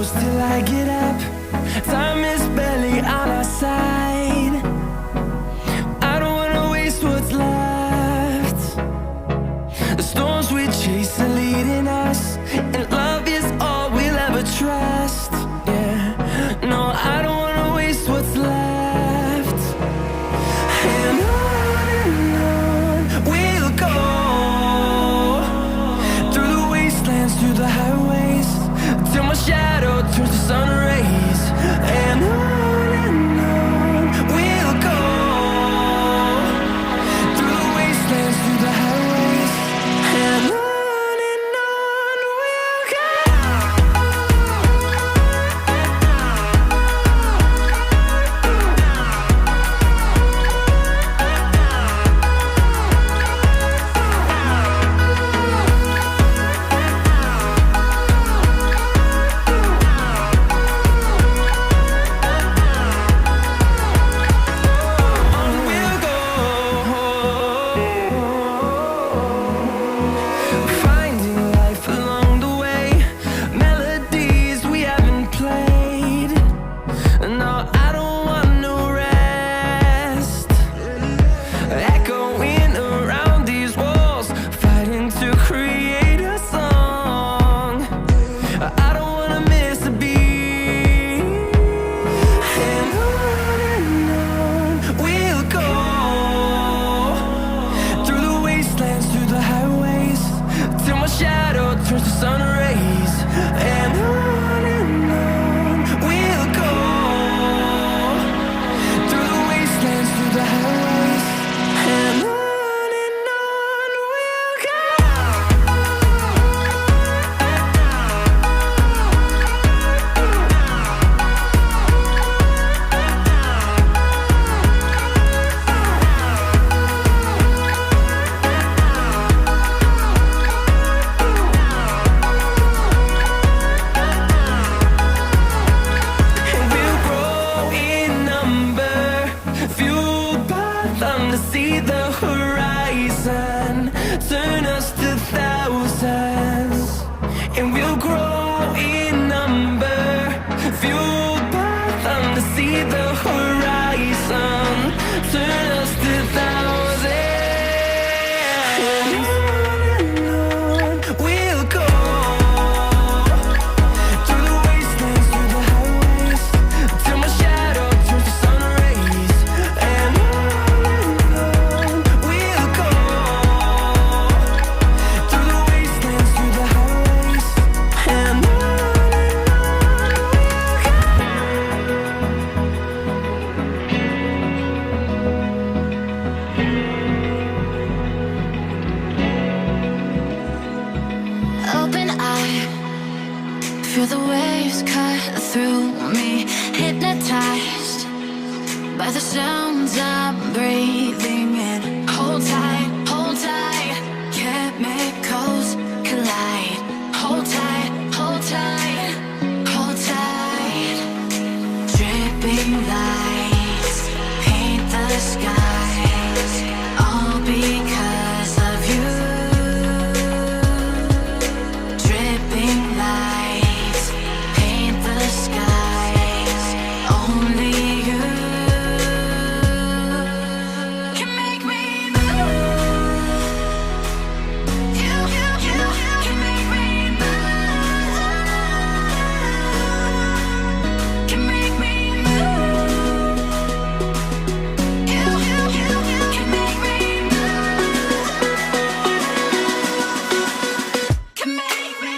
close till I get up. Time is barely on our side. I don't wanna waste what's left. The storms we chase are leading us, and love is all we'll ever trust. Yeah, no, I don't wanna waste what's left. And on we'll go, through the wastelands, through the highways, till my shadow turns to sun rays. And on we'll go, through the wastelands, through the highways, and on we'll go. Finding life along the way, melodies we haven't played. No, I don't want no rest. Echoing around these walls, fighting to create a song. I don't wanna miss a beat. And on we'll go, through the wastelands, through the highways, till my shadow turns to sun rays. And on we'll go, through the wastelands, through the highways, and on we'll go. And we'll grow in number, fueled by them to see the horizon, turn us to thousands. And we'll grow in number, fueled by them to see the horizon, turn us to thousands. And on we'll go, through the wastelands, through the highways, till my shadow turns to sun rays. And on we'll go, through the wastelands, through the highways, and on we'll go. Open eye, feel the waves cut through me, hypnotized by the sounds I'm breathing in. Hold tight, chemicals collide. Hold tight, hold tight, hold tight. Dripping lights paint the skies, all because of you. Dripping lights paint the skies, only you can make me move. You can make me move. Can make me move. You can make me move. Can make me.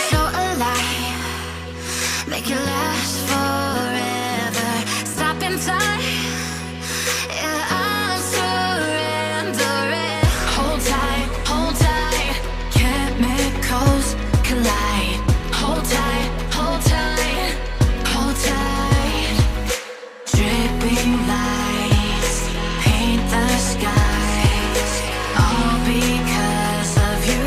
So alive, make it last forever. Stop in time, yeah, I'm surrendering. Hold tight, chemicals collide. Hold tight, hold tight, hold tight. Dripping lights paint the skies, all because of you.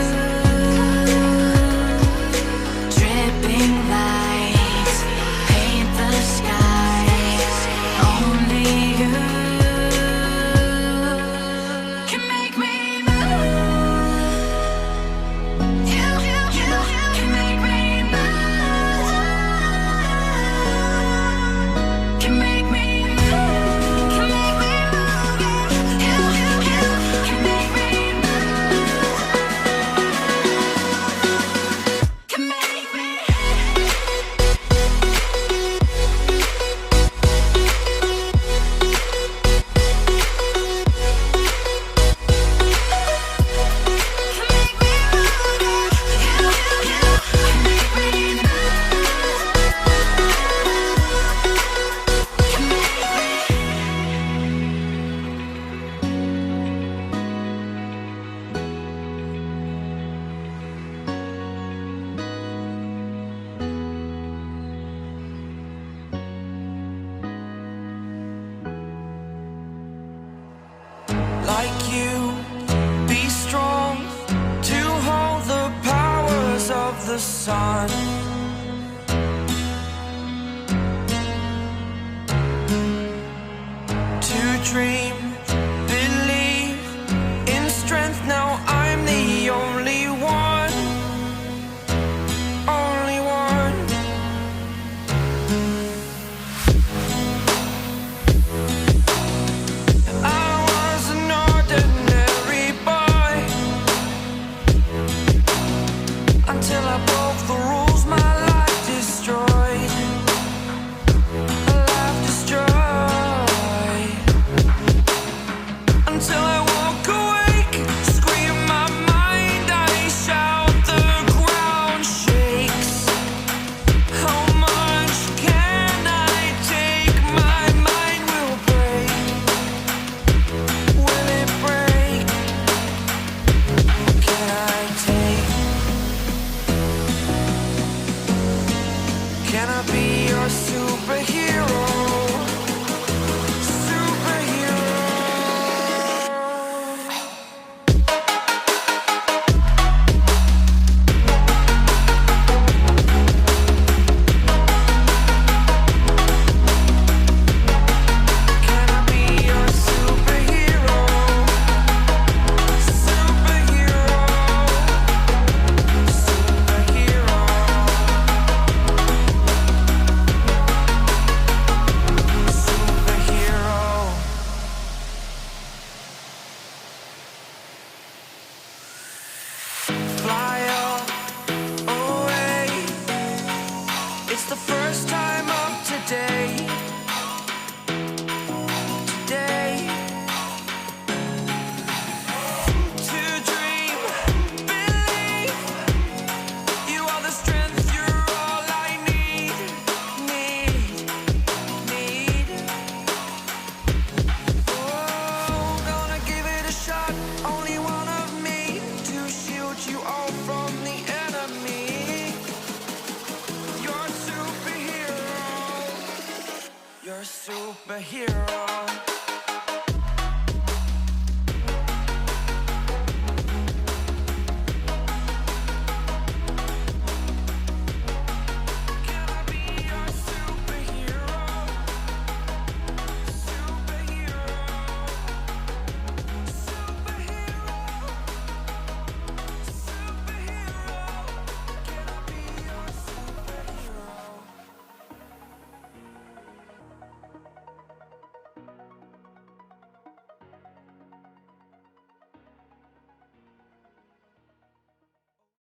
sun. To dream, believe in strength. Now I'm the only one, only one. I was an ordinary boy until I broke the rules. My life destroyed, a life destroyed. Until I walk awake, scream my mind, I shout, the ground shakes. How much can I take? My mind will break. Will it break? Can I take? Can I be your superhero? Superhero. Can I be your superhero? Superhero. Superhero. Superhero. Fly away. It's the first time of today. Today. To dream, believe. You are the strength, you're all I need. Need. Oh, gonna give it a shot. Only one of me to shield you all from the enemy. You're a superhero. You're a superhero.